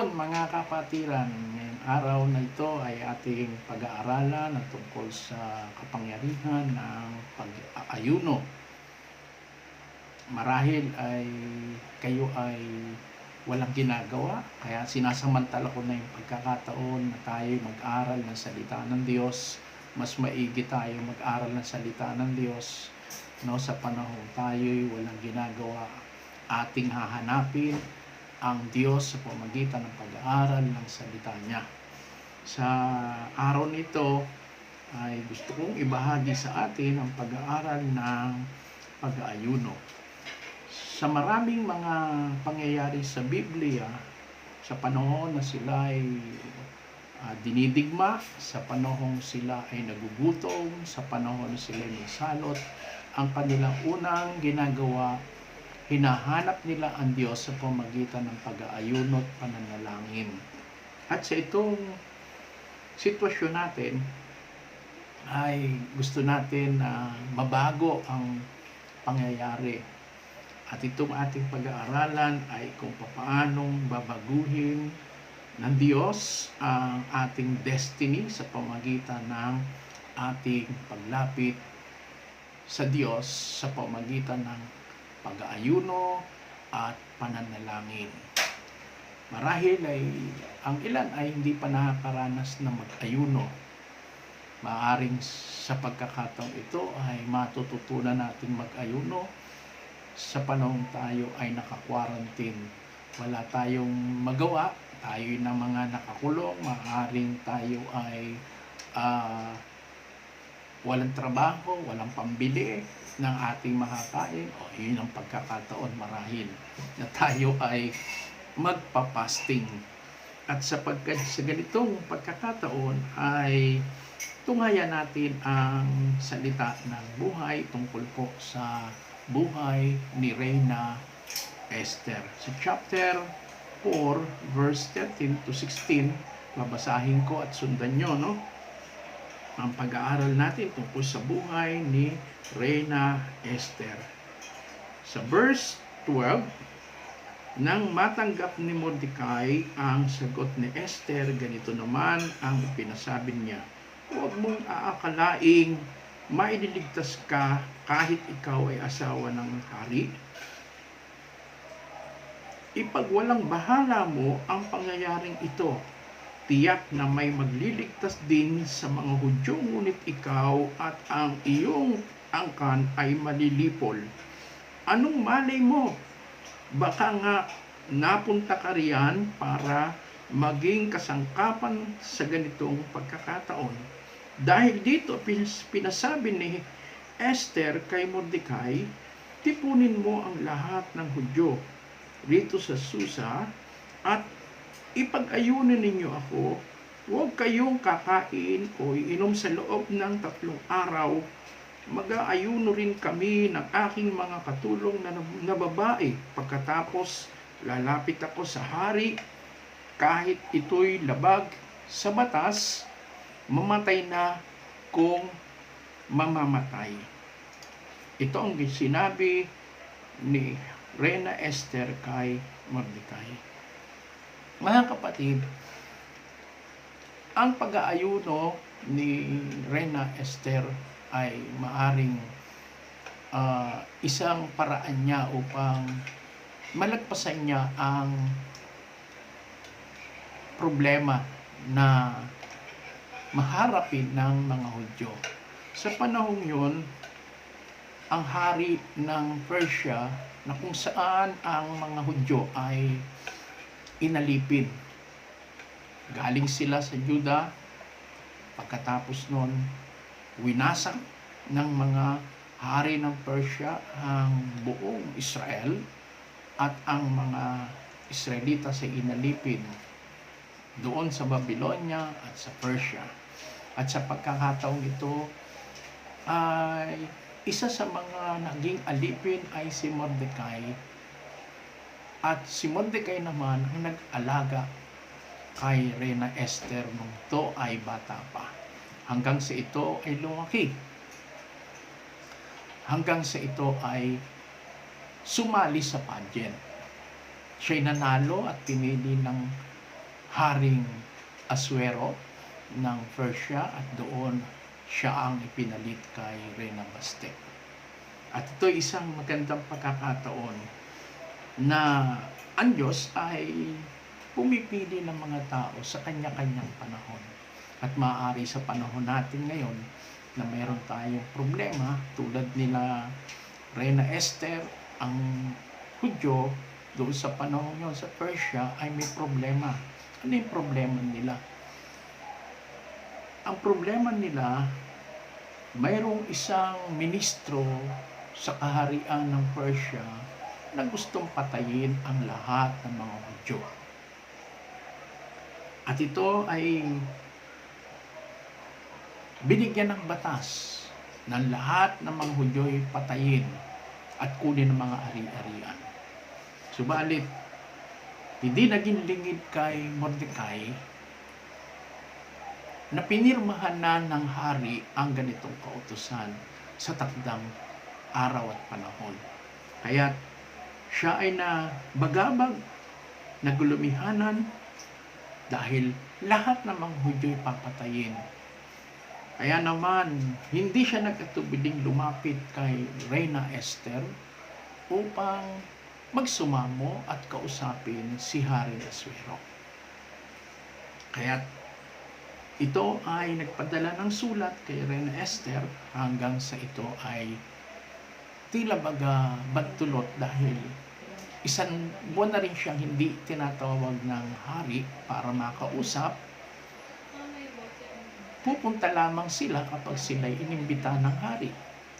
Ngayon mga kapatiran, ngayong araw na ito ay ating pag-aaralan at tungkol sa kapangyarihan ng pag-aayuno. Marahil ay kayo ay walang ginagawa, kaya sinasamantala ko na yung pagkakataon na tayo mag-aral ng salita ng Diyos. Mas maigi tayo mag-aral ng salita ng Diyos, no, sa panahon tayo'y walang ginagawa. Ating hahanapin ang Diyos sa pamamagitan ng pag-aaral ng salita niya. Sa araw nito ay gusto kong ibahagi sa atin ang pag-aaral ng pag-aayuno. Sa maraming mga pangyayari sa Biblia, sa panahon na sila ay dinidigma, sa panahon sila ay nagugutom, sa panahon sila ay nagsalot, ang kanilang unang ginagawa, hinahanap nila ang Diyos sa pamamagitan ng pag-aayuno at pananalangin. At sa itong sitwasyon natin, ay gusto natin na mabago ang pangyayari. At itong ating pag-aaralan ay kung paanong babaguhin ng Diyos ang ating destiny sa pamamagitan ng ating paglapit sa Diyos sa pamamagitan ng pag-aayuno at pananalangin. Marahil ay ang ilan ay hindi pa nakakaranas na mag-ayuno. Maaring sa pagkakataong ito ay matututunan natin mag-ayuno sa panahon tayo ay naka-quarantine. Wala tayong magawa, tayo na mga nakakulong, maaring tayo ay walang trabaho, walang pambili ng ating makakain, o yun ang pagkakataon marahil na tayo ay magpapasting. At sapagkat sa ganitong pagkakataon ay tunghayan natin ang salita ng buhay tungkol po sa buhay ni Reyna Esther. Sa chapter 4, verse 13 to 16, babasahin ko at sundan nyo, no? Ang pag-aaral natin tungkol sa buhay ni Reyna Esther. Sa verse 12, nang matanggap ni Mordecai ang sagot ni Esther, ganito naman ang pinasabi niya: huwag mong aakalaing maililigtas ka kahit ikaw ay asawa ng hari. Ipagwalang bahala mo ang pangyayaring ito. Tiyak na may magliligtas din sa mga Hudyo, ngunit ikaw at ang iyong angkan ay malilipol. Anong malay mo? Baka nga napunta ka riyan para maging kasangkapan sa ganitong pagkakataon. Dahil dito, pinasabi ni Esther kay Mordecai, tipunin mo ang lahat ng Hudyo rito sa Susa at ipag-ayunin ninyo ako. Huwag kayong kakain o iinom sa loob ng 3 araw. Mag-aayuno rin kami ng aking mga katulong na babae. Pagkatapos, lalapit ako sa hari. Kahit ito'y labag sa batas, mamatay na kung mamamatay. Ito ang sinabi ni Reyna Esther kay Mordecai. Mga kapatid, ang pag-aayuno ni Reyna Esther ay maaring isang paraan niya upang malagpasan niya ang problema na maharapin ng mga Hudyo. Sa panahong yun, ang hari ng Persia, na kung saan ang mga Hudyo ay inalipin. Galing sila sa Juda, pagkatapos nun, winasak ng mga hari ng Persia ang buong Israel at ang mga Israelita sa inalipin doon sa Babylonia at sa Persia. At sa pagkakataong ito ay isa sa mga naging alipin ay si Mordecai. At si Mordecai naman ang nag-alaga kay Reyna Esther nung ito ay bata pa. Hanggang sa ito ay lumaki. Hanggang sa ito ay sumali sa pageant. Siya'y nanalo at pinili ng Haring Asuero ng Persia at doon siya ang ipinalit kay Reyna Bastet. At ito isang magandang pagkakataon na ang Diyos ay pumipili ng mga tao sa kanya-kanyang panahon. At maaari sa panahon natin ngayon na mayroon tayong problema tulad nila Reyna Esther, ang Hudyo, doon sa panahon yun sa Persia ay may problema. Ano yung problema nila? Ang problema nila, mayroong isang ministro sa kaharian ng Persia na gustong patayin ang lahat ng mga Hudyo. At ito ay binigyan ng batas ng lahat ng mga Hudyo ay patayin at kunin ng mga ari-arian. Subalit, hindi naging lingid kay Mordecai na pinirmahan na ng hari ang ganitong kautusan sa takdang araw at panahon. Kaya siya ay nabagabag, nagulumihanan dahil lahat ng mga Hudyo ay papatayin. Kaya naman, hindi siya nagkatubiling lumapit kay Reyna Esther upang magsumamo at kausapin si Haring Asuero. Kaya ito ay nagpadala ng sulat kay Reyna Esther hanggang sa ito ay tila baga bantulot dahil isang buwan na rin siyang hindi tinatawag ng hari para makausap. Pupunta lamang sila kapag sila'y inimbita ng hari,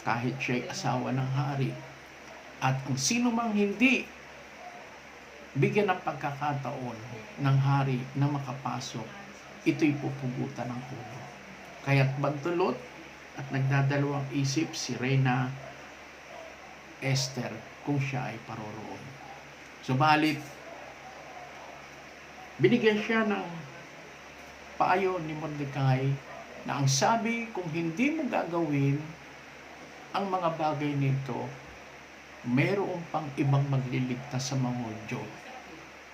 kahit siya'y asawa ng hari. At ang sino mang hindi bigyan ng pagkakataon ng hari na makapasok, ito'y pupugutan ng ulo. Kaya't bantulot at nagdadalawang isip si Reyna Esther kung siya ay paroroon. Subalit, binigyan siya ng payo ni Mordecai na ang sabi, kung hindi mo gagawin ang mga bagay nito, mayroon pang ibang magliligtas sa mga Hudyo.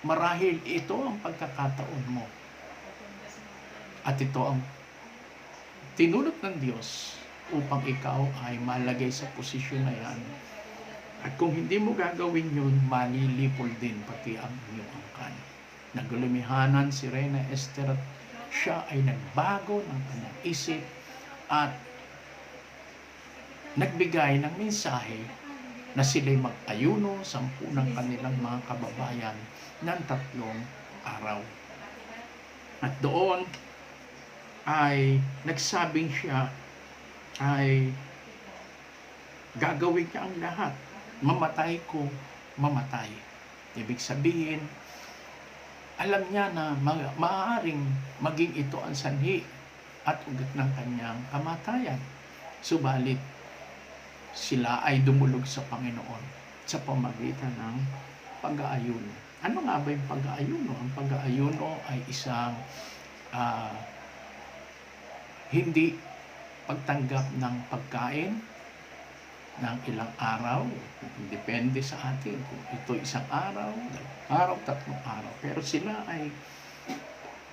Marahil ito ang pagkakataon mo. At ito ang tinulot ng Diyos upang ikaw ay malagay sa posisyon na yan. At kung hindi mo gagawin yun, malilipol din pati ang iyong angkan. Nagulumihanan si Reyna Esther at siya ay nagbago ng kanyang isip at nagbigay ng mensahe na sila'y mag-ayuno 10 ng kanilang mga kababayan ng 3 araw. At doon ay nagsabing siya ay gagawin niya ang lahat. Mamatay ko, mamatay. Ibig sabihin, alam niya na maaaring maging ito ang sanhi at ugat ng kanyang kamatayan. Subalit, sila ay dumulog sa Panginoon sa pamagitan ng pag-aayuno. Ano nga ba yung pag-aayuno? Ang pag-aayuno ay isang hindi pagtanggap ng pagkain ng ilang araw. Depende sa atin kung ito 1 araw, 2 araw, 3 araw. Pero sila ay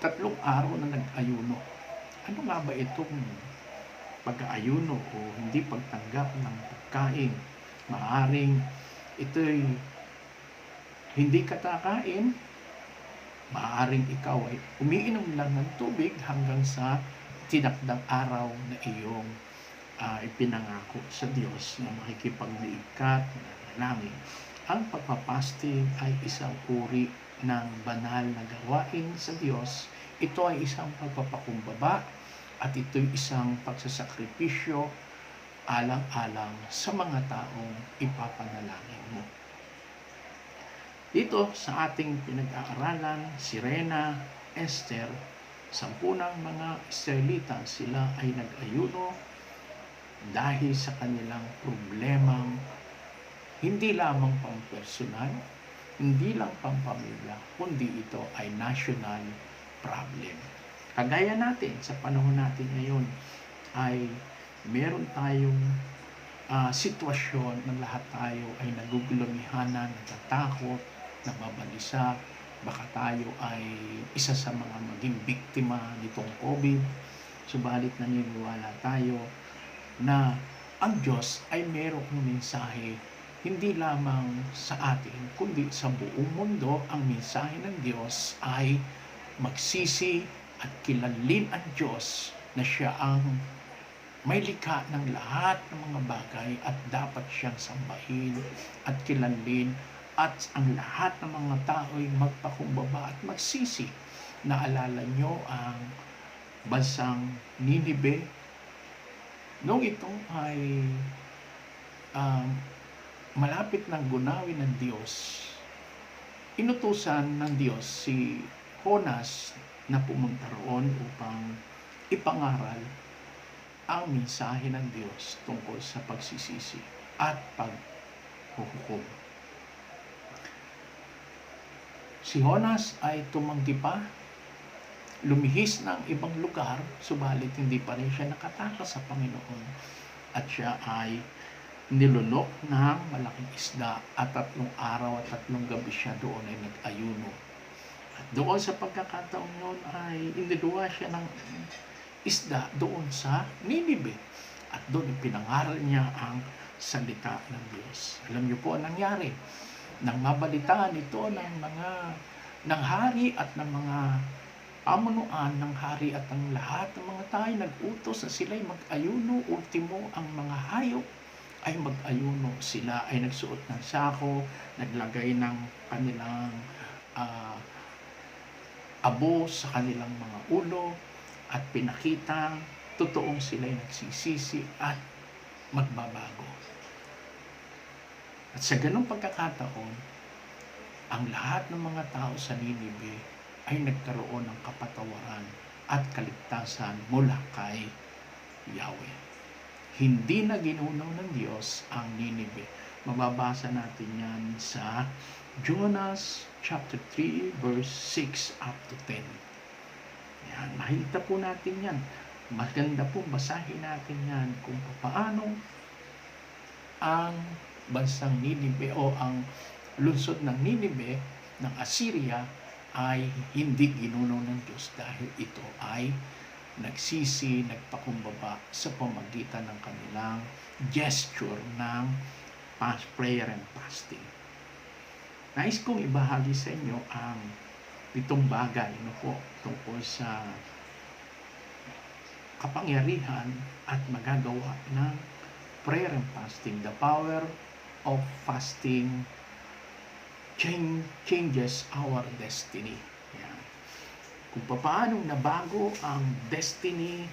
3 araw na nag-ayuno. Ano nga ba itong pag-aayuno o hindi pagtanggap ng pagkain? Maaring ito'y hindi katakain, maaring ikaw ay umiinom lang ng tubig hanggang sa tinakdang araw na iyong ipinangako sa Diyos na makikipagliig ka at manalangin. Ang pagpapasting ay isang uri ng banal na gawain sa Diyos. Ito ay isang pagpapakumbaba at ito'y isang pagsasakripisyo alang-alang sa mga taong ipapanalangin mo. Dito sa ating pinag-aaralan, si Reyna Esther, 10 mga Israelita, sila ay nag-ayuno dahil sa kanilang problemang hindi lamang pang-personal, hindi lang pang-pamilya, kundi ito ay national problem. Kagaya natin, sa panahon natin ngayon, ay meron tayong sitwasyon na lahat tayo ay nagugulumihanan, natatakot, nababalisa, Baka tayo ay isa sa mga maging biktima nitong COVID. Subalit naniniwala tayo na ang Diyos ay merong mensahe hindi lamang sa atin, kundi sa buong mundo. Ang mensahe ng Diyos ay magsisi at kilalin ang Diyos na siya ang may likha ng lahat ng mga bagay at dapat siyang sambahin at kilalin, at ang lahat ng mga tao ay magpakumbaba at magsisi. Naalala nyo ang bansang Ninibe? Noong ito ay malapit ng gunawin ng Diyos, inutusan ng Diyos si Jonas na pumunta roon upang ipangaral ang mensahe ng Diyos tungkol sa pagsisisi at paghuhukom. Si Jonas ay tumanggi pa, lumihis ng ibang lugar, subalit hindi pa rin siya nakatakas sa Panginoon. At siya ay nilunok ng malaking isda at 3 araw at 3 gabi siya doon ay nag-ayuno. At doon sa pagkakataon noon ay iniluwa siya ng isda doon sa Ninibe. At doon pinangaral niya ang salita ng Diyos. Alam niyo po ang nangyari. Nang mabalitaan ito ng hari at ng mga pamunuan ng hari at ang lahat ng mga tayo, nag-utos na sila'y mag-ayuno. Ultimo, ang mga hayop ay mag-ayuno. Sila ay nagsuot ng sako, naglagay ng kanilang abo sa kanilang mga ulo, at pinakita totoong sila'y nagsisisi at magbabago. At sa ganung pagkakataon, ang lahat ng mga tao sa Ninibe ay nagkaroon ng kapatawaran at kaligtasan mula kay Yahweh. Hindi na ginunaw ng Diyos ang Ninibe. Mababasa natin yan sa Jonas chapter 3 verse 6 up to 10. Yan, makikita po natin yan. Maganda po basahin natin yan kung paano ang bansang Ninibe o ang lungsod ng Ninibe ng Assyria ay hindi ginunaw ng Diyos dahil ito ay nagsisi, nagpakumbaba sa pamagitan ng kanilang gesture ng prayer and fasting. Nais kong ibahagi sa inyo ang itong bagay tungkol sa kapangyarihan at magagawa ng prayer and fasting. The power of fasting changes our destiny. Yan. Kung paano nabago ang destiny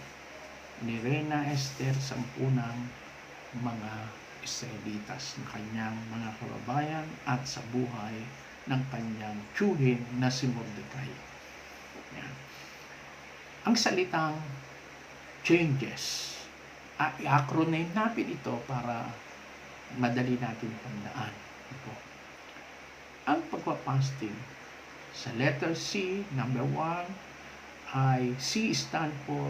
ni Reyna Esther, 10 ng mga Israelitas na kanyang mga kababayan, at sa buhay ng kanyang tiyuhin na si Mordecai. Yan. Ang salitang changes, i-acronym natin ito para madali natin tandaan. Ang pagpapasting sa letter C, number 1, ay C stand for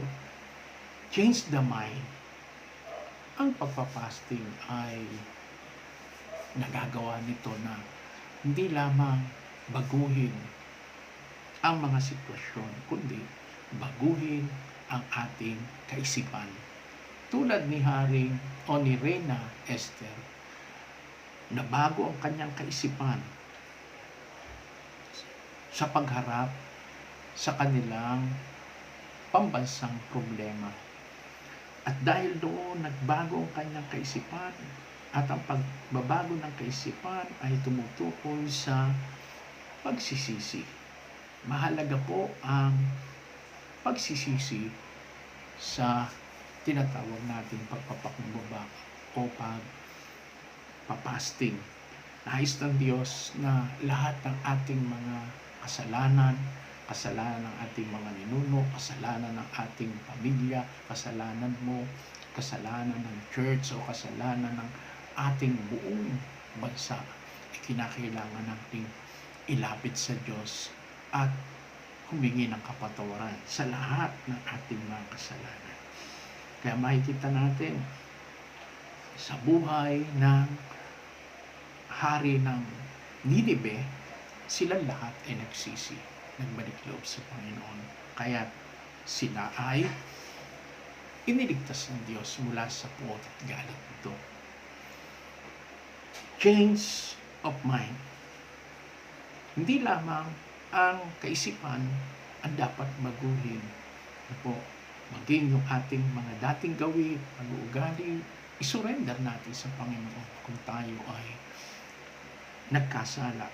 change the mind. Ang pagpapasting ay nagagawa nito na hindi lamang baguhin ang mga sitwasyon, kundi baguhin ang ating kaisipan. Tulad ni Haring o ni Reyna Esther, nabago ang kanyang kaisipan sa pagharap sa kanilang pambansang problema. At dahil doon, nagbago ang kanyang kaisipan, at ang pagbabago ng kaisipan ay tumutukoy sa pagsisisi. Mahalaga po ang pagsisisi sa tinatawag nating pagpapakumbaba o pagpapasting. Nais ng Diyos na lahat ng ating mga kasalanan ng ating mga ninuno, kasalanan ng ating pamilya, kasalanan mo, kasalanan ng church o kasalanan ng ating buong bansa, kinakailangan nating ilapit sa Diyos at humingi ng kapatawaran sa lahat ng ating mga kasalanan. Kaya makikita natin sa buhay ng hari ng Ninibe, sila lahat ay nagsisi, nagbalik loob sa Panginoon. Kaya sila ay iniligtas ng Diyos mula sa puot at galit nito. Change of mind. Hindi lamang ang kaisipan ang dapat baguhin. Maging yung ating mga dating gawi, pag-uugali, isurrender natin sa Panginoon kung tayo ay nagkasala.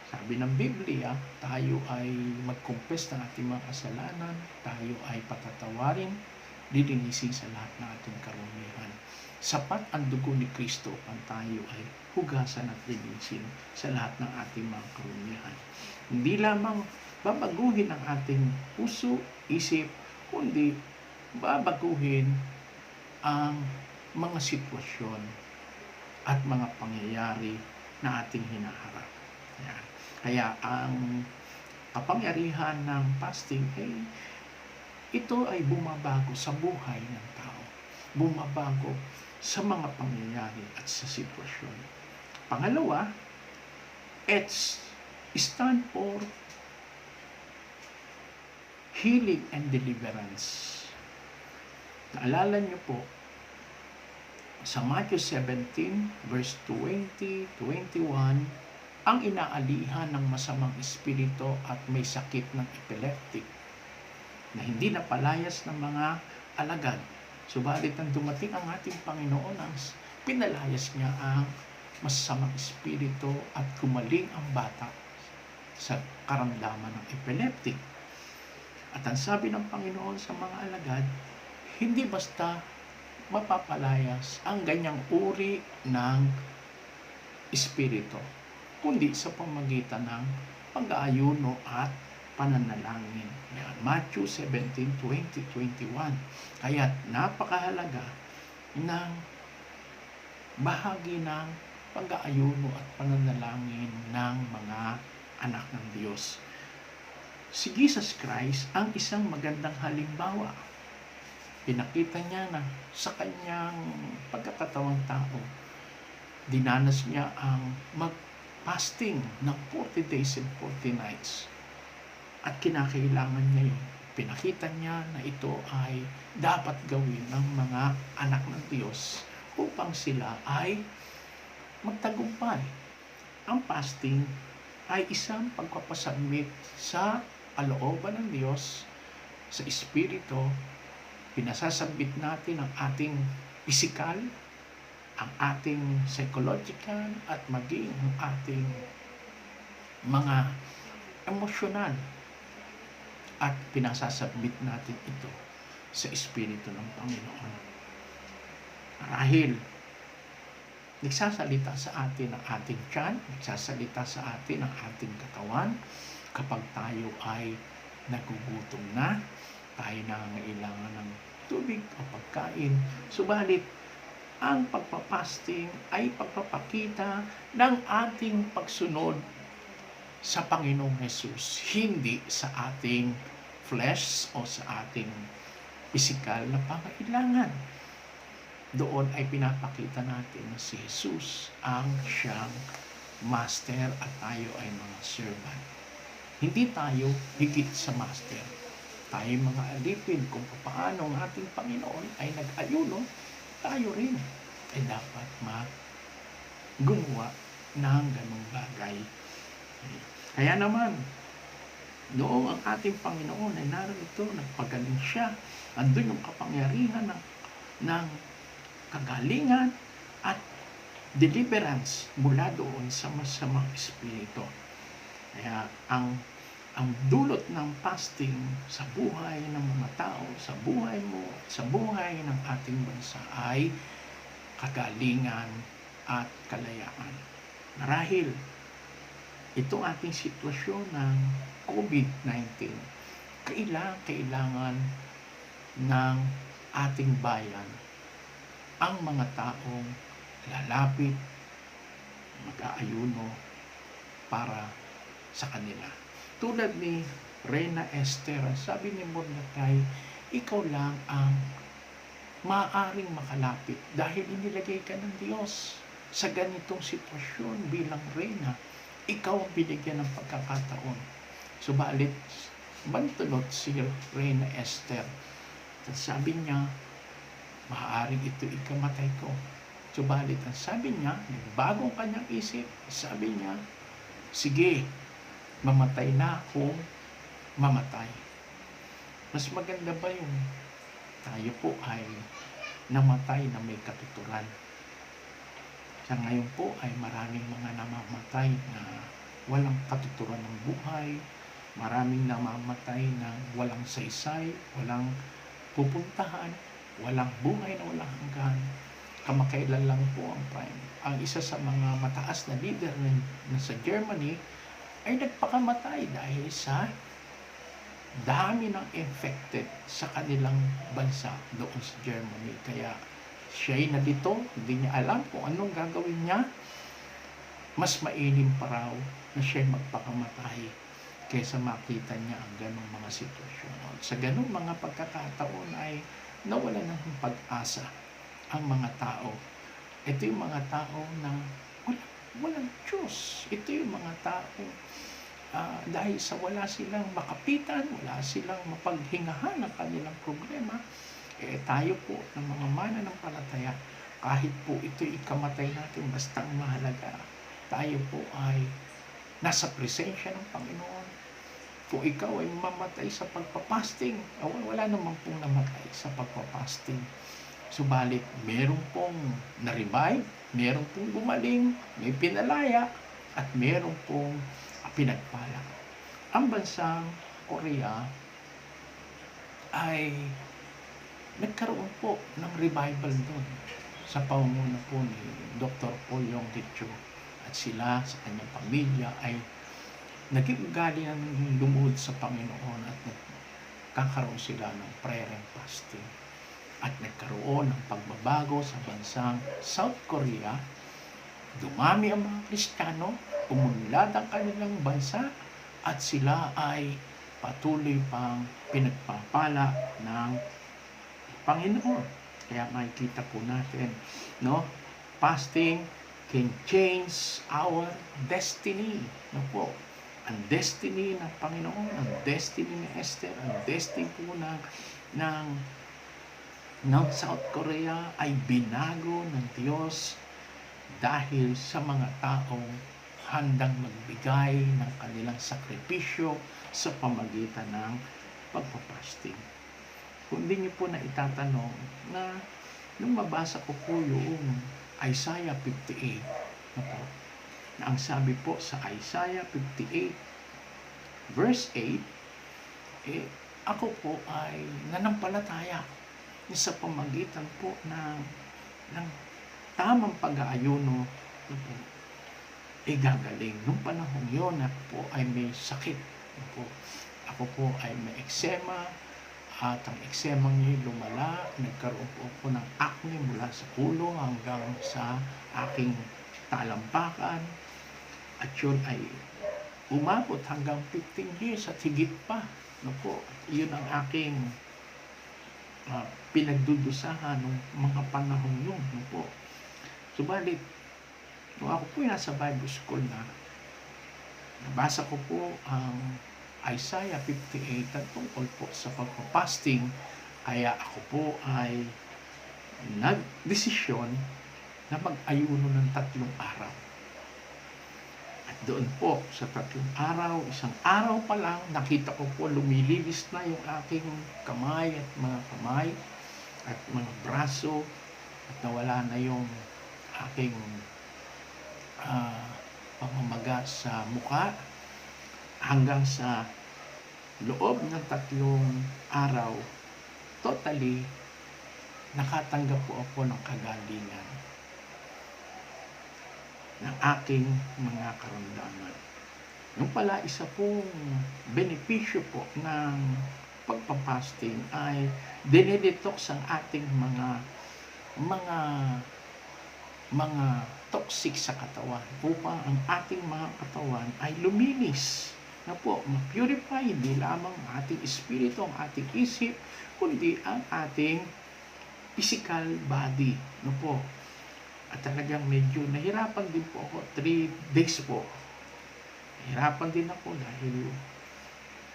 Sabi ng Biblia, tayo ay mag-confess ng ating mga kasalanan, tayo ay patatawarin, lilinisin sa lahat ng ating karumihan. Sapat ang dugo ni Kristo upang tayo ay hugasan at linisin sa lahat ng ating mga karumihan. Hindi lamang babaguhin ang ating puso, isip, kundi babaguhin ang mga sitwasyon at mga pangyayari na ating hinaharap. Yan. Kaya ang kapangyarihan ng fasting ito ay bumabago sa buhay ng tao. Bumabago sa mga pangyayari at sa sitwasyon. Pangalawa, it's stand for healing and deliverance. Naalala niyo po, sa Matthew 17, verse 20-21, ang inaalihan ng masamang espiritu at may sakit ng epileptic na hindi napalayas ng mga alagad. Subalit nang dumating ang ating Panginoon, pinalayas niya ang masamang espiritu at gumaling ang bata sa karamdaman ng epileptic. At ang sabi ng Panginoon sa mga alagad, hindi basta mapapalayas ang ganyang uri ng espiritu, kundi sa pamagitan ng pag-aayuno at pananalangin. Yan, Matthew 17:20-21. Kaya napakahalaga ng bahagi ng pag-aayuno at pananalangin ng mga anak ng Diyos. Si Jesus Christ ang isang magandang halimbawa. Pinakita niya na sa kanyang pagkakatawang tao, dinanas niya ang mag-fasting ng 40 days and 40 nights. At kinakailangan niya yun. Pinakita niya na ito ay dapat gawin ng mga anak ng Diyos upang sila ay magtagumpay. Ang fasting ay isang pagpapasubmit sa kalooban ng Diyos, sa Espiritu. Pinasasabit natin ang ating physical, ang ating psychological, at maging ang ating mga emosyonal. At pinasasabit natin ito sa Espiritu ng Panginoon. Marahil, nagsasalita sa atin ang ating tiyan, nagsasalita sa atin ang ating katawan kapag tayo ay nagugutom na, tayo nangangailangan ng tubig o pagkain. Subalit, ang pagpapasting ay pagpapakita ng ating pagsunod sa Panginoong Jesus, hindi sa ating flesh o sa ating physical na pangailangan. Doon ay pinapakita natin na si Jesus ang siyang master at tayo ay mga servant. Hindi tayo higit sa master. Tayo mga alipin kung paano ang ating Panginoon ay nag-ayuno, tayo rin ay dapat gumawa ng ganung bagay. Kaya naman, noong ang ating Panginoon ay narito, nagpagaling siya, andun yung kapangyarihan ng kagalingan at deliverance mula doon sa masamang espiritu. Kaya ang dulot ng fasting sa buhay ng mga tao, sa buhay mo, sa buhay ng ating bansa ay kagalingan at kalayaan. Marahil, itong ating sitwasyon ng COVID-19, kailangan ng ating bayan ang mga taong lalapit, mag-aayuno para sa kanila. Tulad ni Reyna Esther, sabi ni Mordecai, ikaw lang ang maaaring makalapit dahil inilagay ka ng Diyos sa ganitong sitwasyon bilang reyna. ikaw ang binigyan ng pagkakataon. Subalit, bantunot si Reyna Esther. At sabi niya, maaaring ito ikamatay ko. Subalit, ang sabi niya, bagong kanyang isip, sabi niya, sige, mamatay na kung mamatay. Mas maganda ba yung tayo po ay namatay na may katuturan? Sa ngayon po ay maraming mga namamatay na walang katuturan ng buhay, maraming namamatay na walang saysay, walang pupuntahan, walang buhay na walang hanggan. Kamakailan lang po ang isa sa mga mataas na leader na sa Germany ay nagpakamatay dahil sa dami ng infected sa kanilang bansa doon sa Germany. Kaya siya'y nalito, hindi niya alam kung anong gagawin niya. Mas mainim pa raw na siya'y magpakamatay kaysa makita niya ang ganong mga sitwasyon. At sa ganong mga pagkakataon ay nawala ng pag-asa ang mga tao. Ito yung mga tao na walang Diyos. Ito yung mga tao dahil sa wala silang makapitan, wala silang mapaghingahan ng kanilang problema, tayo po ng mga mananampalataya, kahit po ito ikamatay natin, basta ang mahalaga, tayo po ay nasa presensya ng Panginoon. Kung ikaw ay mamatay sa pagpapasting, wala naman pong namatay sa pagpapasting. Subalit, meron pong na-revive, meron pong gumaling, may pinalaya, at meron pong pinagpala. Ang bansang Korea ay nagkaroon po ng revival doon sa pamumuno po ni Dr. Paul Yong-Gitcho, at sila sa kanyang pamilya ay naging ugali ng lumuhod sa Panginoon at nagkakaroon sila ng prayer and fasting. At nagkaroon ng pagbabago sa bansang South Korea. Dumami ang mga Kristiyano, umunlad ang kanilang bansa, at sila ay patuloy pang pinagpapala ng Panginoon. Kaya makikita po natin, no? Fasting can change our destiny. No po? Ang destiny ng Panginoon, ang destiny ni Esther, ang destiny po ng South Korea ay binago ng Diyos dahil sa mga taong handang magbigay ng kanilang sakripisyo sa pamagitan ng pagpapasting. Kung hindi niyo po na itatanong na nung mabasa ko po yung Isaiah 58, na ang sabi po sa Isaiah 58 verse 8, ako po ay nanampalataya sa pamagitan po ng tamang pag-aayuno, gagaling. Nung panahon yun, ako po ay may sakit. Ako po ay may eczema, at ang eczema niya lumala. Nagkaroon po ako ng acne mula sa ulo hanggang sa aking talampakan. At yun ay umabot hanggang 15 years at higit pa. Yun ang aking pinagdudusahan ng mga panahon yun. Subalit, nung ako po nasa Bible School na, nabasa ko po ang Isaiah 58 at tungkol po sa pagpapasting, kaya ako po ay nagdesisyon na mag-ayuno ng 3 araw. At doon po sa 3 araw, isang araw pa lang, nakita ko po lumililis na yung aking kamay at mga braso, at nawala na yung aking pamamaga sa mukha, hanggang sa loob ng 3 araw, totally nakatanggap po ako ng kagalingan ng aking mga karamdaman. Yung pala, isa pong benepisyo po ng pagpapasting ay dinedetox ang ating mga toxic sa katawan upang ang ating mga katawan ay luminis na po, ma-purify hindi lamang ang ating espiritu, ang ating isip, kundi ang ating physical body. At talagang medyo nahirapan din po ako, 3 days po Nahirapan din ako dahil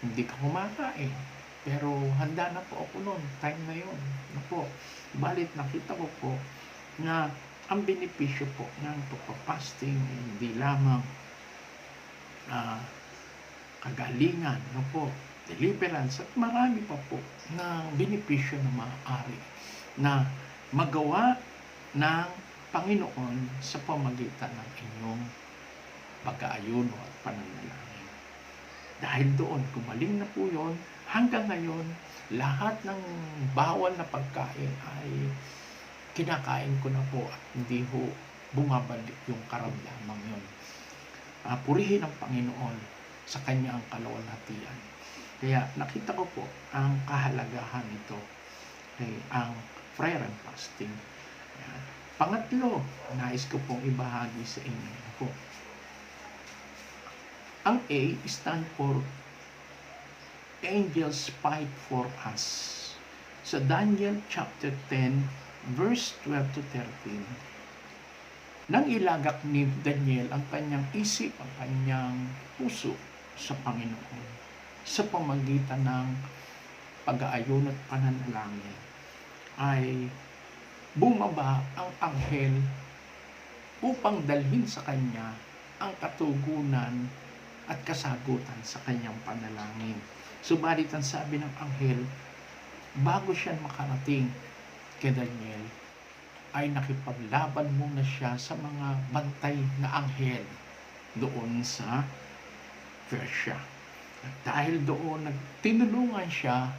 hindi ka kumakain. Pero handa na po ako noon, time na yun. Napo, balit nakita ko po na ang benepisyo po ng pagpapasting hindi lamang ah, kagalingan, no po, deliverance, at marami pa po na benepisyo na maaari na magawa ng Panginoon sa pamagitan ng inyong pag-aayuno at pananalangin. Dahil doon, gumaling na po yun, hanggang ngayon, lahat ng bawal na pagkain ay kinakain ko na po at hindi ho bumabalik yung karamdamang yun. Purihin ang Panginoon sa kanyang kalwalhatian. Kaya nakita ko po ang kahalagahan nito ay ang prayer and fasting. Ayan. Pangatlo, nais ko pong ibahagi sa inyo po. Ang A stand for Angels Fight for Us. Sa Daniel chapter 10 verse 12 to 13, nang ilagak ni Daniel ang kanyang isip, ang kanyang puso sa Panginoon sa pamagitan ng pag-aayon at pananalangin, ay bumaba ang anghel upang dalhin sa kanya ang katugunan at kasagutan sa kanyang panalangin. Subalit ang sabi ng anghel, bago siya makarating kay Daniel, ay nakipaglaban muna siya sa mga bantay na anghel doon sa Persia. At dahil doon, tinulungan siya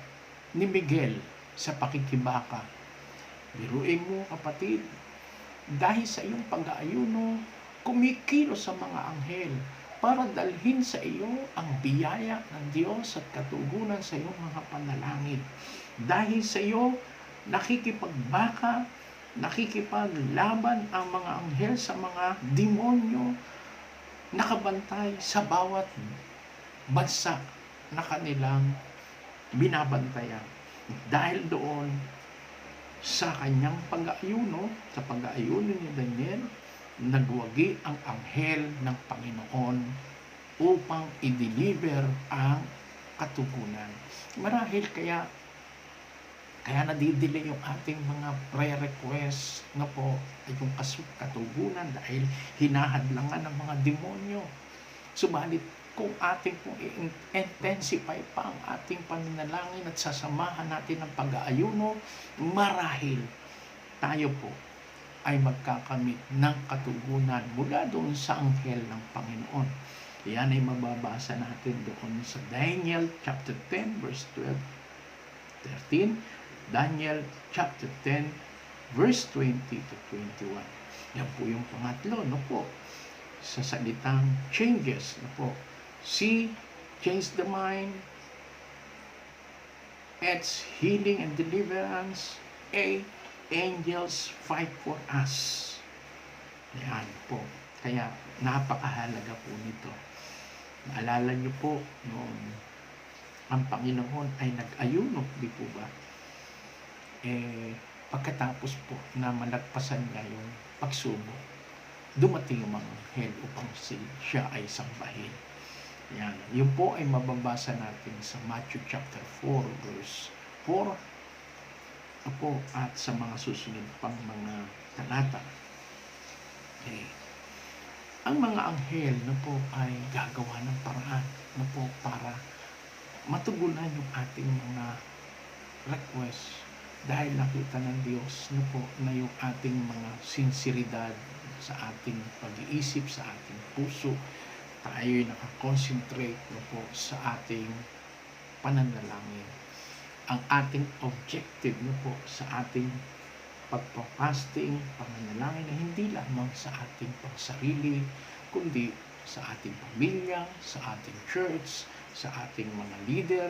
ni Miguel sa pakikibaka. Biruin mo, kapatid, dahil sa iyong pag-aayuno, kumikilos sa mga anghel para dalhin sa iyo ang biyaya ng Diyos at katugunan sa iyong mga panalangin. Dahil sa iyo, nakikipagbaka, nakikipaglaban ang mga anghel sa mga demonyo nakabantay sa bawat bansa na kanilang binabantayan. Dahil doon sa kanyang pag-aayuno, sa pag-aayuno ni Daniel, nagwagi ang anghel ng Panginoon upang i-deliver ang katugunan. Marahil kaya nadidelay yung ating mga prayer requests na po ay yung katugunan dahil hinahadlangan ng mga demonyo. Subalit kung ating pong i-intensify pa ang ating pananalangin at sasamahan natin ng pag-aayuno, marahil tayo po ay magkakamit ng katugunan mula doon sa anghel ng Panginoon. Yan ay mababasa natin doon sa Daniel chapter 10 verse 12, 13, Daniel chapter 10 verse 20 to 21. Yan po yung pangatlo, no po, sa salitang changes, no po. C, change the mind. It's healing and deliverance. A, angels fight for us. Yan po. Kaya napakahalaga po nito. Naalala niyo po, noong ang Panginoon ay nag-ayuno, di po ba? Pagkatapos po na malagpasan niya yung pagsubok, dumating ang mga anghel upang siya ay sambahin. Yan. Yun po ay mababasa natin sa Matthew chapter 4 verse 4 po, at sa mga susunod pang mga talata. Ang mga anghel na po ay gagawa ng paraan na po para matugunan yung ating mga request, dahil nakita ng Diyos na po na yung ating mga sinseridad sa ating pag-iisip, sa ating puso, tayo'y nakakonsentrate na po sa ating pananalangin. Ang ating objective na po sa ating pagpapasting, pananalangin na hindi lamang sa ating pangsarili, kundi sa ating pamilya, sa ating church, sa ating mga leader,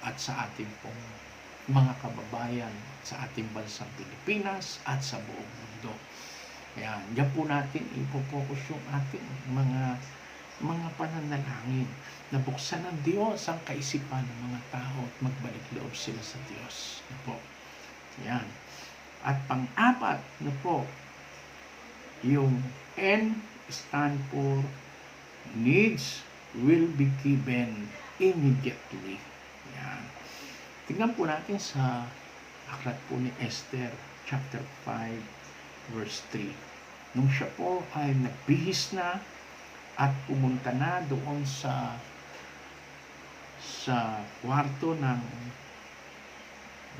at sa ating pong mga kababayan sa ating bansang Pilipinas at sa buong mundo. Ayan, diyan po natin ipopokus yung ating mga pananalangin na buksan ng Diyos ang kaisipan ng mga tao at magbalik loob sila sa Diyos. Na po. Ayan. At pang-apat na po, yung N stand for needs will be given immediately. Yan. Tingnan po natin sa aklat po ni Esther, chapter 5, verse 3. Nung siya po ay nagbihis na at pumunta na doon sa kwarto ng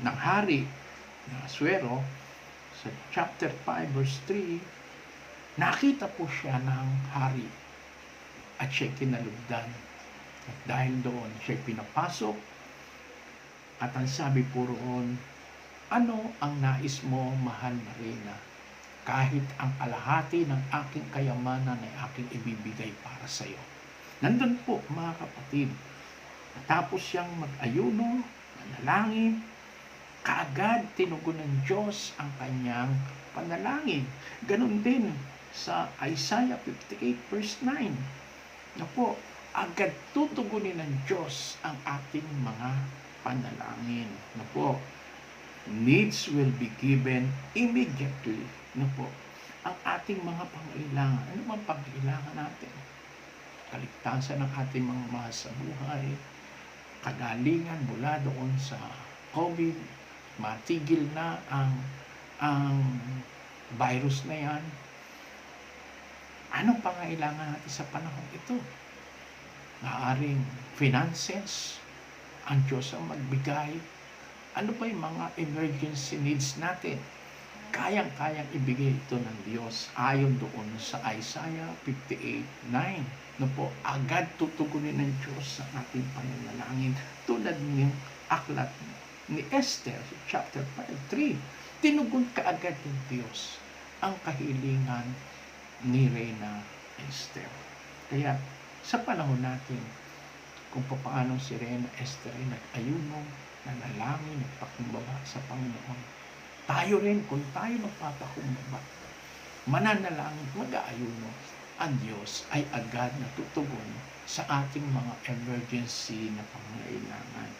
hari na Aswero, sa chapter 5, verse 3, nakita po siya ng hari at siya kinalugdan. At dahil doon, siya pinapasok at ang sabi po roon, ano ang nais mo, mahal na Reyna? Kahit ang kalahati ng aking kayamanan ay aking ibibigay para sa iyo. Nandun po, mga kapatid, natapos siyang mag-ayuno, manalangin, kaagad tinugon ng Diyos ang kanyang panalangin. Ganon din sa Isaiah 58 verse 9. Na po, agad tutugunin ng Diyos ang ating mga panalangin. Na po, needs will be given immediately. Na po, ang ating mga pangailangan. Ano bang pangailangan natin? Kaligtasan ng ating mga mahal sa buhay, kagalingan mula doon sa COVID, matigil na ang virus na yan. Anong pangailangan natin sa panahon ito? Maaring finances, ang Diyos ang magbigay. Ano pa yung mga emergency needs natin? Kayang-kayang ibigay ito ng Diyos ayon doon sa Isaiah 58:9. No po, agad tutugunin ng Diyos sa ating pananalangin tulad ng aklat ni Esther, chapter 5:3. Tinugon kaagad ng Diyos ang kahilingan ni Reyna Esther. Kaya sa panahon natin, kung paano si Reyna Esther ay nag-ayuno, nanalangin, nagpakumbaba sa Panginoon, tayo rin, kung tayo magpapakumbaba, mananalangin, mag-aayuno, ang Diyos ay agad natutugon sa ating mga emergency na pangailangan.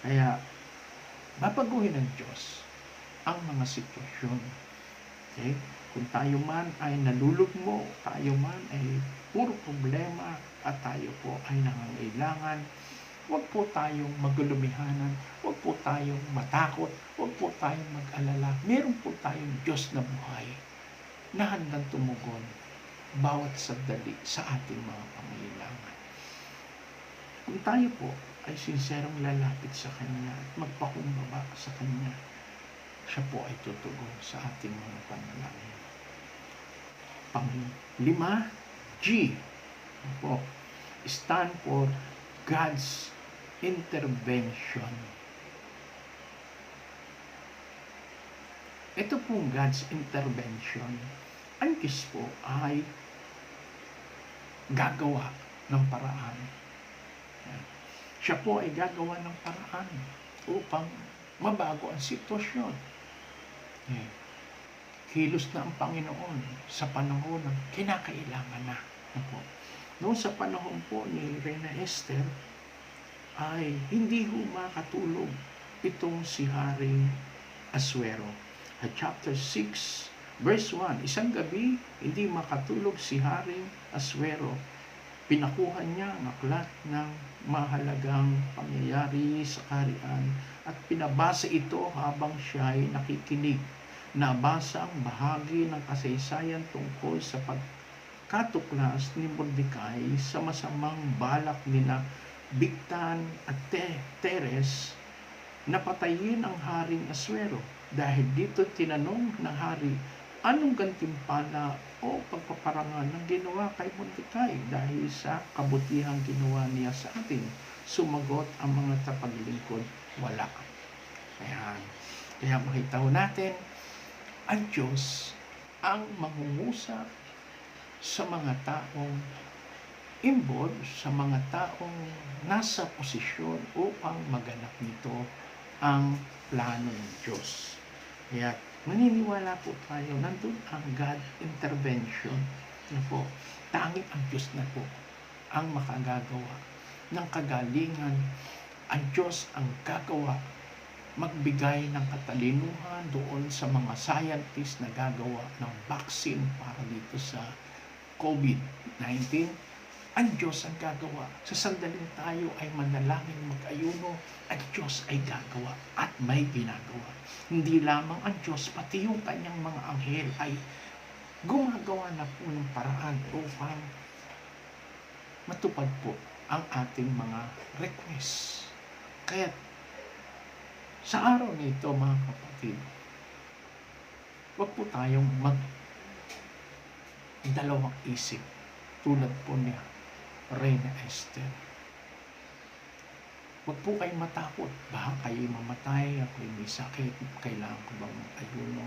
Kaya, babaguhin ng Diyos ang mga sitwasyon. Okay? Kung tayo man ay nalulugmo, tayo man ay puro problema, at tayo po ay nangangailangan, huwag po tayong magulumihanan, huwag po tayong matakot, huwag po tayong mag-alala. Meron po tayong Diyos na buhay na handang tumugon bawat sandali sa ating mga pangailangan. Kung tayo po ay sinserong lalapit sa Kanya at magpakumbaba sa Kanya, siya po ay tutugon sa ating mga panalangin. Pang-5, G po, stand for God's intervention. Ito pong God's intervention, ang Diyos po ay gagawa ng paraan. Siya po ay gagawa ng paraan upang mabago ang sitwasyon. Kilos na ang Panginoon sa panahon ng kinakailangan na. Noong sa panahon po ni Reyna Esther, ay hindi ho makatulog itong si Haring Aswero. At chapter 6, verse 1, isang gabi, hindi makatulog si Haring Aswero. Pinakuha niya ang aklat ng mahalagang pangyayari sa kaharian at pinabasa ito habang siya ay nakikinig. Nabasa ang bahagi ng kasaysayan tungkol sa pagkatuklas ni Mordecai sa masamang balak nina Bigtan at Teres na patayin ang Haring Aswero. Dahil dito tinanong ng hari, anong gantimpala o pagpaparangal ng ginawa kay Mordecai dahil sa kabutihang ginawa niya sa atin? Sumagot ang mga tapaglingkod, wala. Kaya makita natin, ang Diyos ang mangungusap sa mga taong involved, sa mga taong nasa posisyon upang maganap nito ang plano ng Diyos. Kaya maniniwala po tayo, nandun ang God intervention na po. Tanging ang Diyos na po ang makagagawa ng kagalingan. Ang Diyos ang gagawa, magbigay ng katalinuhan doon sa mga scientists na gagawa ng vaccine para dito sa COVID-19. Ang Diyos ang gagawa. Sa sandaling tayo ay manalangin, mag-ayuno, ang Diyos ay gagawa at may ginagawa. Hindi lamang ang Diyos, pati yung kanyang mga anghel ay gumagawa na po ng paraan upang matupad po ang ating mga request. Kaya sa araw nito mga kapatid, huwag po tayong dalawang isip tulad po niya Reyna Esther. Huwag po kayong matakot. Baka kayo mamatay, ako'y may sakit, kailangan ko bang mag-ayuno?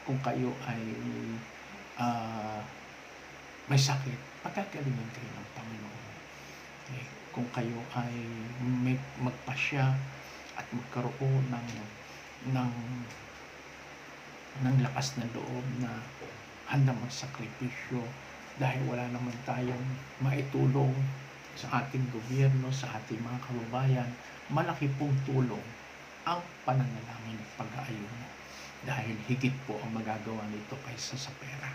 Kung kayo ay may sakit, pagkagalingan kayo ng Panginoon. Okay? Kung kayo ay magpasya at magkaroon ng lakas na loob na handa magsakripisyo dahil wala naman tayong maitulong sa ating gobyerno, sa ating mga kababayan, malaki pong tulong ang pananalangin at pag-aayuno dahil higit po ang magagawa nito kaysa sa pera.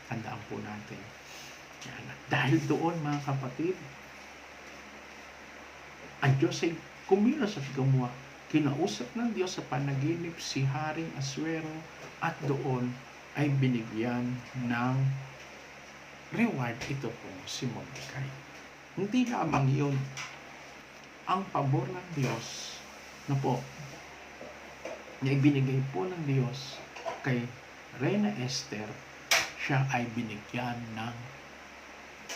Tandaan po natin. Yan. Dahil doon mga kapatid, ang Diyos ay kumilos at gumawa. Kinausap ng Diyos sa panaginip si Haring Asuero at doon ay binigyan ng reward ito po si Mordecai. Hindi lamang yun, ang pabor ng Diyos na po na ibinigay po ng Diyos kay Reyna Esther, siya ay binigyan ng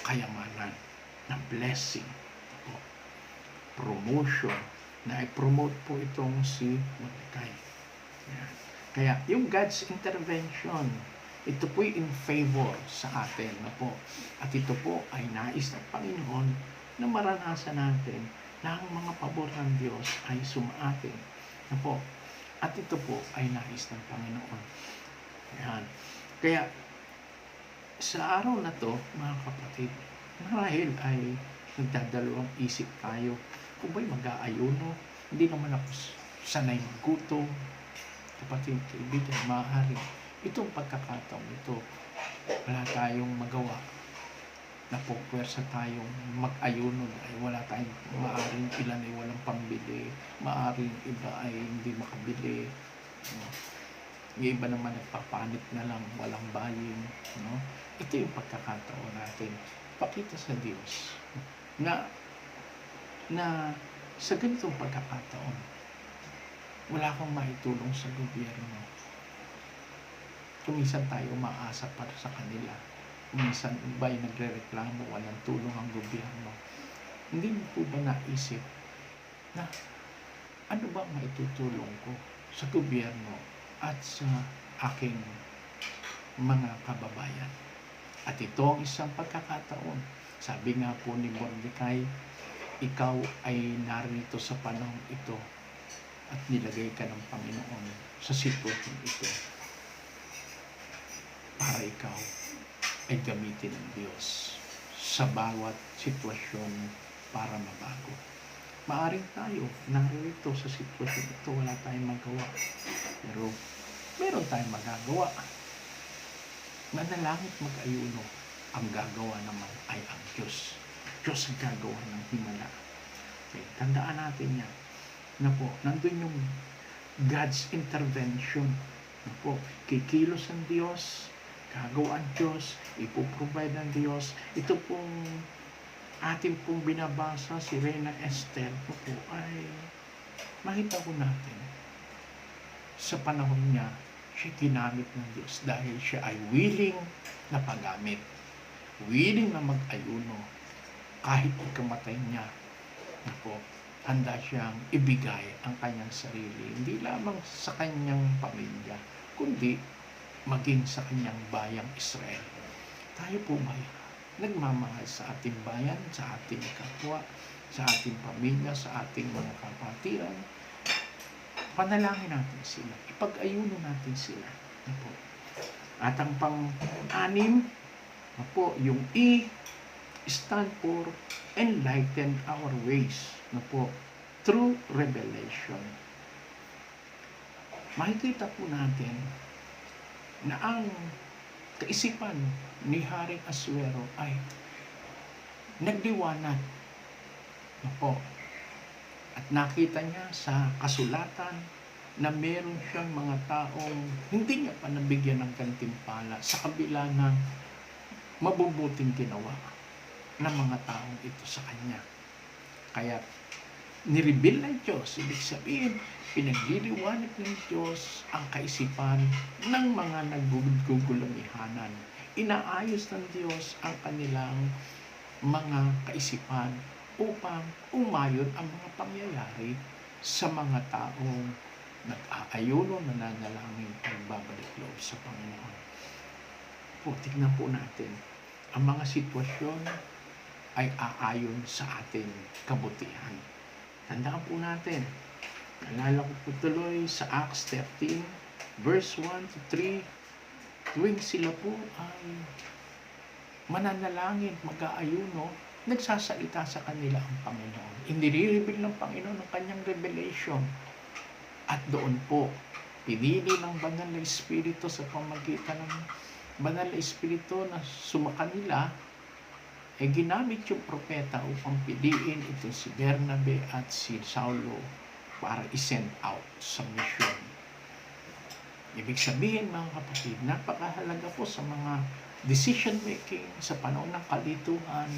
kayamanan, ng blessing, po, promotion, na i-promote po itong si Mordecai. Yan. Kaya yung God's intervention, ito po in favor sa atin na po. At ito po ay nais ng Panginoon na maranasan natin na ang mga pabor ng Diyos ay sumaatin na po. At ito po ay nais ng Panginoon. Yan. Kaya sa araw na to, mga kapatid, marahil ay nagdadalawang isip tayo kung ba'y mag-aayuno. Hindi naman ako sanay maggutom. Kapatid, kaibigan, maaari itong pagkakataon ito, wala tayong magawa na po pwersa tayong mag-ayuno ay wala tayong, maaring ilan ay walang pambili, maaring iba ay hindi makabili, no? Yung iba naman nagpapanit na lang, walang buying, no? Ito yung pagkakataon natin pakita sa Diyos na sa ganitong pagkakataon wala kang maitulong sa gobyerno. Kuminsan tayo umaasa para sa kanila. Kuminsan iba ay nagre-reklamo, walang tulong ang gobyerno. Hindi mo po ba naisip na ano ba maitutulong ko sa gobyerno at sa aking mga kababayan? At ito ang isang pagkakataon. Sabi nga po ni Mordecai, ikaw ay narito sa panahon ito at nilagay ka ng Panginoon sa sitwasyon ito para ikaw ay gamitin ng Diyos sa bawat sitwasyon para mabago. Maaring tayo narito sa sitwasyon ito, wala tayong magawa. Pero meron tayong magagawa. Manalangin, mag-ayuno. Ang gagawa naman ay ang Diyos. Diyos ang gagawa ng himala. Okay, tandaan natin yan. Na po, nandun yung God's intervention. Na po, kikilos ang Diyos, gagawa ang Diyos, ipoprovide ng Diyos. Ito pong ating pong binabasa si Reyna Esther po ay makita ko natin sa panahon niya siya ginamit ng Diyos dahil siya ay willing na paggamit, willing na mag-ayuno kahit ikamatay niya na po handa siyang ibigay ang kanyang sarili hindi lamang sa kanyang pamilya kundi maging sa kanyang bayang Israel. Tayo po ba nagmamahal sa ating bayan, sa ating kapwa, sa ating pamilya, sa ating mga kapatiran? Panalangin natin sila, ipag-ayuno natin sila. Na po. At ang pang-anim, na po, yung E stand for enlighten our ways. Na po, through revelation. Makikita po natin na ang kaisipan ni Haring Asuero ay nagdiwanag. Opo. At nakita niya sa kasulatan na meron siyang mga taong hindi niya pa nabigyan ng gantimpala sa kabila ng mabubuting ginawa ng mga taong ito sa kanya. Kaya nireveal ng Diyos, ibig sabihin, pinagliliwanag ng Diyos ang kaisipan ng mga nagugulamihanan. Inaayos ng Diyos ang kanilang mga kaisipan upang umayon ang mga pangyayari sa mga taong nag-aayuno, nananalangin, pagbabalik loob sa Panginoon. Po, tignan po natin, ang mga sitwasyon ay aayon sa ating kabutihan. Tandaan po natin, naalala ko po tuloy sa Acts 13, verse 1 to 3, tuwing sila po ay mananalangin, mag-aayuno, nagsasalita sa kanila ang Panginoon. Inire-reveal ng Panginoon ang kanyang revelation. At doon po, pinili ng Banal na Espiritu sa pamagitan ng Banal na Espiritu na sumakanila, ginamit yung propeta upang piliin itong si Bernabe at si Saulo para i-send out sa mission. Ibig sabihin, mga kapatid, napakahalaga po sa mga decision making sa panahon ng kalituhan,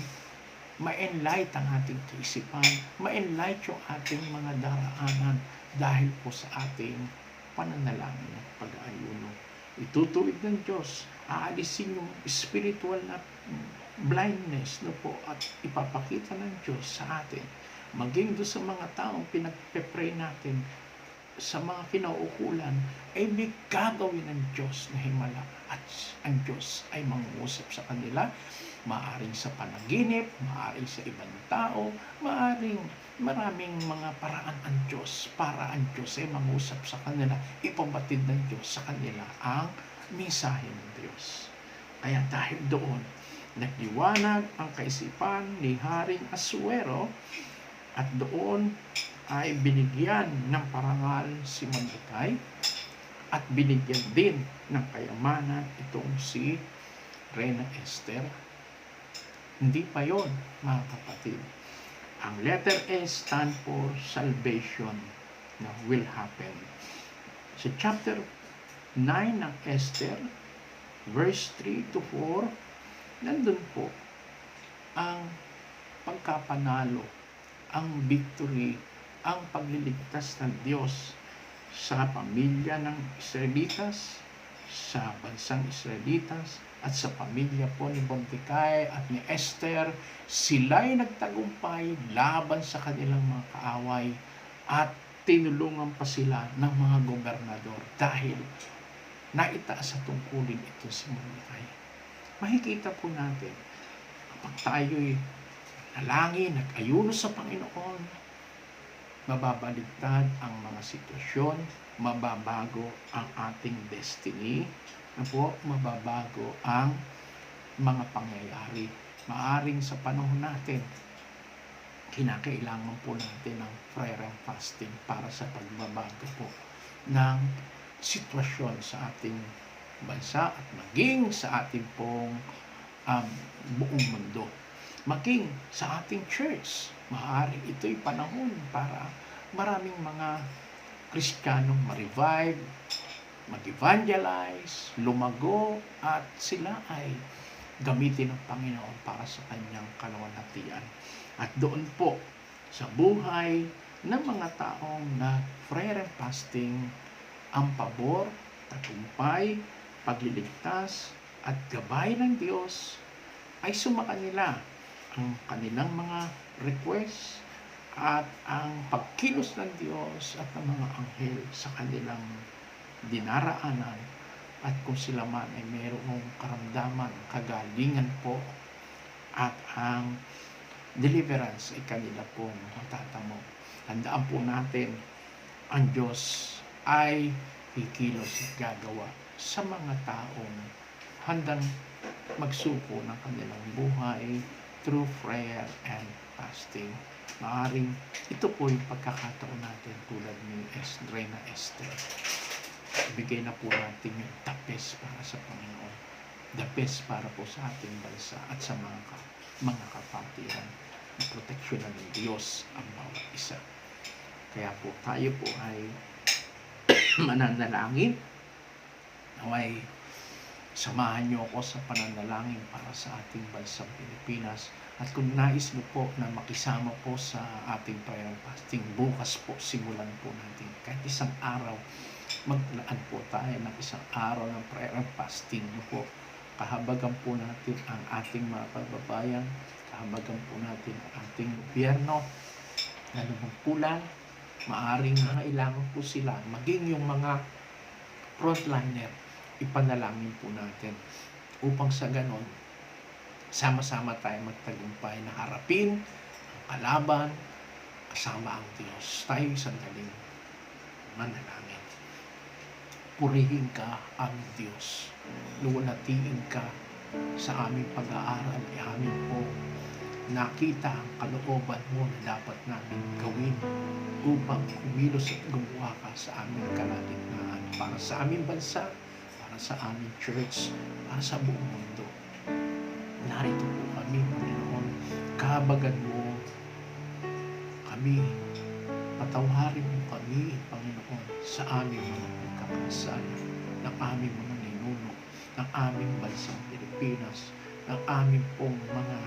ma-enlight ang ating kaisipan, ma-enlight yung ating mga daraanan dahil po sa ating pananalangin at pag-aayuno. Itutuwid ng Diyos, aalisin yung spiritual na blindness po at ipapakita ng Diyos sa atin. Maging doon sa mga taong pinagpe-pray natin, sa mga kinauukulan, ay may gagawin ng Diyos na himala at ang Diyos ay mangungusap sa kanila, maaring sa panaginip, maaring sa ibang tao, maaring maraming mga paraan ang Diyos para ang Diyos ay mangusap sa kanila, ipabatid ng Diyos sa kanila ang mensahe ng Diyos. Kaya dahil doon, nagdiwanag ang kaisipan ni Haring Asuero at doon ay binigyan ng parangal si Mordecai at binigyan din ng kayamanan itong si Reyna Esther. Hindi pa yon, mga kapatid. Ang letter S stand for salvation na will happen. Sa chapter 9 ng Esther, verse 3 to 4, nandun po ang pagkapanalo, ang victory, ang pagliligtas ng Diyos sa pamilya ng Israelitas, sa bansang Israelitas, at sa pamilya po ni Mordecai at ni Esther. Sila'y nagtagumpay laban sa kanilang mga kaaway at tinulungan pa sila ng mga gobernador dahil naitaas sa tungkulin ito si Mordecai. Makikita po natin, kapag tayo'y nalangin, nag-ayuno sa Panginoon, mababaligtad ang mga sitwasyon, mababago ang ating destiny, mababago ang mga pangyayari. Maaring sa panahon natin, kinakailangan po natin ng prayer and fasting para sa pagbabago po ng sitwasyon sa ating bansa at maging sa ating pong buong mundo. Maging sa ating church, maaari ito'y panahon para maraming mga Kristiyanong ma-revive, mag-evangelize, lumago, at sila ay gamitin ng Panginoon para sa kanyang kalwalhatian. At doon po, sa buhay ng mga taong prayer and fasting, ang pabor, tagumpay, pagliligtas, at gabay ng Diyos ay sumakanila ang kanilang mga request at ang pagkilos ng Diyos at ng mga anghel sa kanilang dinaraanan, at kung sila man ay mayroong karamdaman, kagalingan po, at ang deliverance ay kanila pong matatamo. Tandaan po natin, ang Diyos ay kikilos at gagawa sa mga taong handang magsuko ng kanilang buhay through prayer and fasting. Maaring ito po yung pagkakataon natin tulad ni Reyna Esther. Ibigay na po natin yung tapes para sa Panginoon. the best para po sa ating bansa at sa mga kapatiran. Proteksyonan ng Diyos ang bawat isa. Kaya po tayo po ay mananalangin. Naway samahan niyo ako sa pananalangin para sa ating bansang Pilipinas. At kung nais mo po na makisama po sa ating prayer and fasting, bukas po simulan po natin. Kahit isang araw, maglaan po tayo ng isang araw ng prayer and fasting po. Kahabagan po natin ang ating mga kababayan, kahabagan po natin ang ating gobyerno, na lumang kulang, maaring nangailangan po sila, maging yung mga frontliner, ipanalangin po natin upang sa ganon, sama-sama tayo magtagumpay na harapin ang kalaban kasama ang Diyos. Tayo sandaling manalangin. Purihin ka, aming Diyos. Luwalhatiin ka sa aming pag-aaral. Amin po nakita ang kalooban mo na dapat namin gawin upang kumilos at gumawa ka sa aming kalagitnaan para sa aming bansa, para sa aming church, para sa buong mundo. Narito po kami, Panginoon. Kahabagan mo kami. Patawarin mo kami, Panginoon, sa aming mga pagkakasala, ng aming mga ninuno, ng aming bansang Pilipinas, ng aming pong mga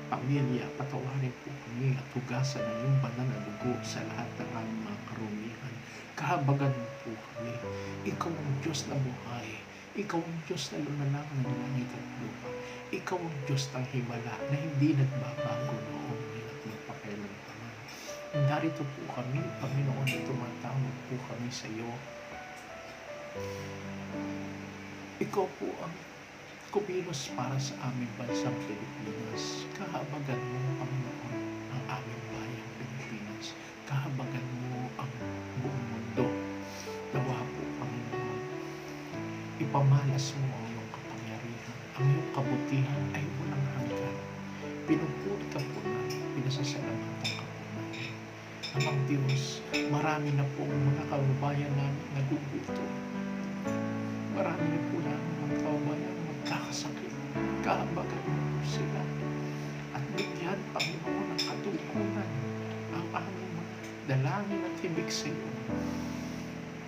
pamilya. Patawarin po kami at hugasan ng iyong banal na dugo sa lahat ng aming mga karumihan. Kahabagan mo po kami. Ikaw ang Diyos na buhay. Ikaw ang Diyos na lumalangan ng langit at lupa. Ikaw ang Diyos ng himala na hindi nagbabago noon at magpakailanman. Narito po kami, Panginoon, na tumatawag po kami sa iyo. Ikaw po ang kumilos para sa aming bansang Pilipinas. Kahabagan mo, Panginoon, ang aming bayang Pilipinas. Kahabagan mo ang buong mundo. Nawa po, Panginoon, ipamalas mo ang iyong kapangyarihan. Ang iyong kabutihan ay walang hanggan. Pinupuri ka po na, pinasasalamatan ka po namin. Amang Diyos, marami na po mga kababayan namin nagugutom. Marami na po namin mga kababayan magkakasakit. Kahabagan mo po sila. At bigyan, Panginoon, ng katukunan ang aming mga dalangin at hibig sa iyo.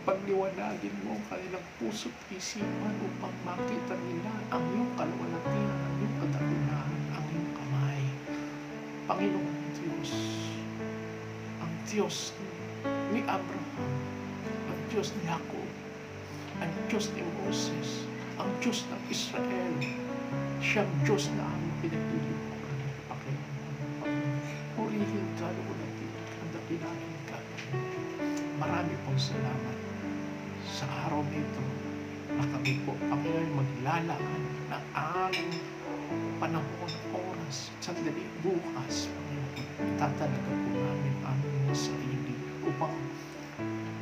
Pagliwanagin mo ang kanilang puso't isipan upang makita nila ang iyong kaluwalhatian, ang iyong kadakilaan, ang iyong kamay. Panginoon Diyos, ang Diyos ni Abraham, ang Diyos ni Jacob, ang Diyos ni Moses, ang Diyos ng Israel, siyang Diyos na aming pinaglilipukan. Panginoon, purihin ka, luwalhatiin ka, dakilain ka. Marami pong salamat sa araw nito na kami po, Panginoon, maglalaan ng aming panahon, oras, sandali, bukas, Panginoon. Itatalaga po namin aming mga sarili upang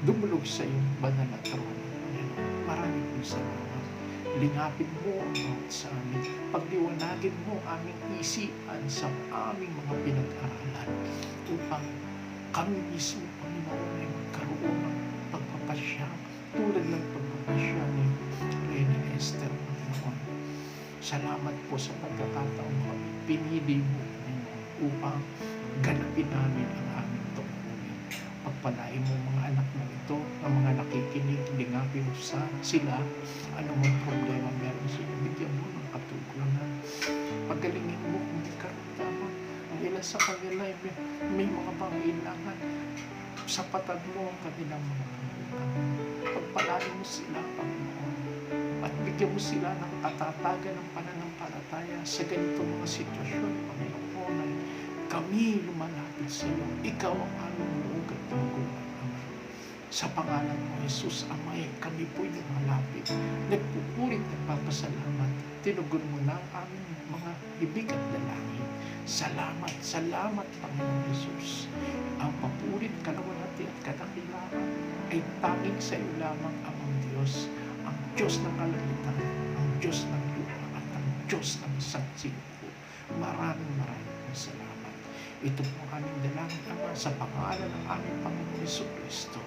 dumulog sa iyong banal na trono, Panginoon. Marami po salamat. Lingapin mo ang bawat sa amin. Pagliwanagin mo aming isipan sa aming mga pinag-aralan upang kami mismo, Panginoon, ay magkaroon ng pagpapasya tulad ng pagpapasya ni Reyna Esther, Panginoon. Salamat po sa pagkakataon kami pinili mo, Panginoon, upang ganapin namin ang aming tungkulin. Pagpalain mo mga anak mo ito, ang mga nakikinig, lingapin mo sila, anumang problema meron sila, bigyan mo ng katugunan. Pagalingin mo kung may karamdaman. Ang ilan sa kanila may mga pangailangan. Sapatan mo ang kanilang mga pangailangan. Pagpalain mo sila, Panginoon. At bigyan mo sila ng katatagan ng pananampalataya sa ganitong mga sitwasyon, Panginoon, ay kami lumalapit sa iyo. Ikaw ang aming uugat ng gulang, Ama. Sa pangalan mo, Jesus, Amay, kami po'y lumalapit. Nagpupurit at papasalamat. Tinugon mo na ang aming mga bibig at dalangin. Salamat, salamat, Panginoon Jesus. Ang papurit, kalawalhati at kadakilaan ay tanging sa iyo lamang, Amang Diyos, ang Diyos ng kalangitan, ang Diyos ng lupa, at ang Diyos ng sansinuko. Maraming salamat. Ito po aming dalangin, Ama, sa pangalan ng aming Panginoon Jesucristo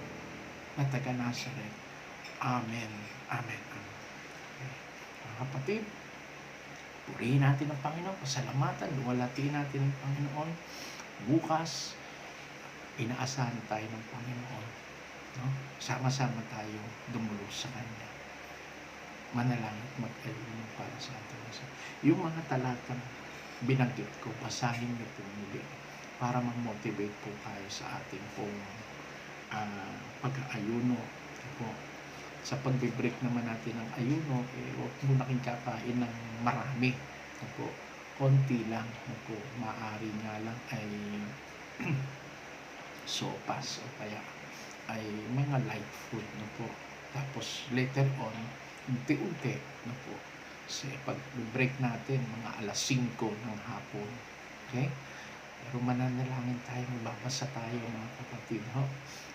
na taga Nazaret. Amen. Amen. Amen. kapatid, purihin natin ang Panginoon, pasalamatan, luwalhatiin natin ang Panginoon. Bukas, inaasahan tayo ng Panginoon. No? Sama-sama tayo dumulog sa Kanya. Manalangin at mag-alino para sa ating isa. Yung mga talatang binanggit ko, basahin niyo po muli para mag-motivate po tayo sa ating pong pag-aayuno. Po. Sa pagbe-break naman natin ng ayuno, huwag muna kayong kakain ng marami. Po. Konti lang. Po. Maaari nga lang ay sopas o kaya ay mga light food. Po. Tapos later on, unti-unti. Po. Kasi pag-break natin, mga alas 5 ng hapon. Okay? Pero mananalangin tayo, magbabasa tayo mga kapatid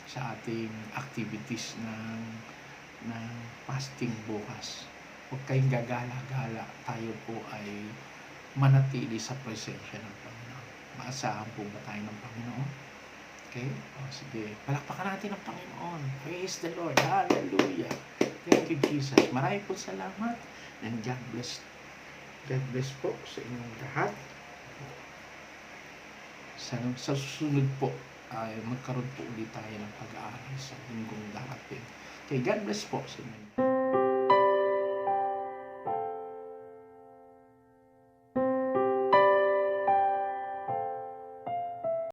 sa ating activities ng fasting bukas. Huwag kayong gagala-gala, tayo po ay manatili sa presensya ng Panginoon. Maasahan po ba tayo ng Panginoon? Okay? Sige, palakpakan natin ang Panginoon. Praise the Lord. Hallelujah. Thank you, Jesus. Maraming po salamat and God bless. God bless po sa inyong lahat. Sa susunod po ay magkaroon po ulit tayo ng pag-aaral sa linggong darating. Okay, God bless po sa inyo.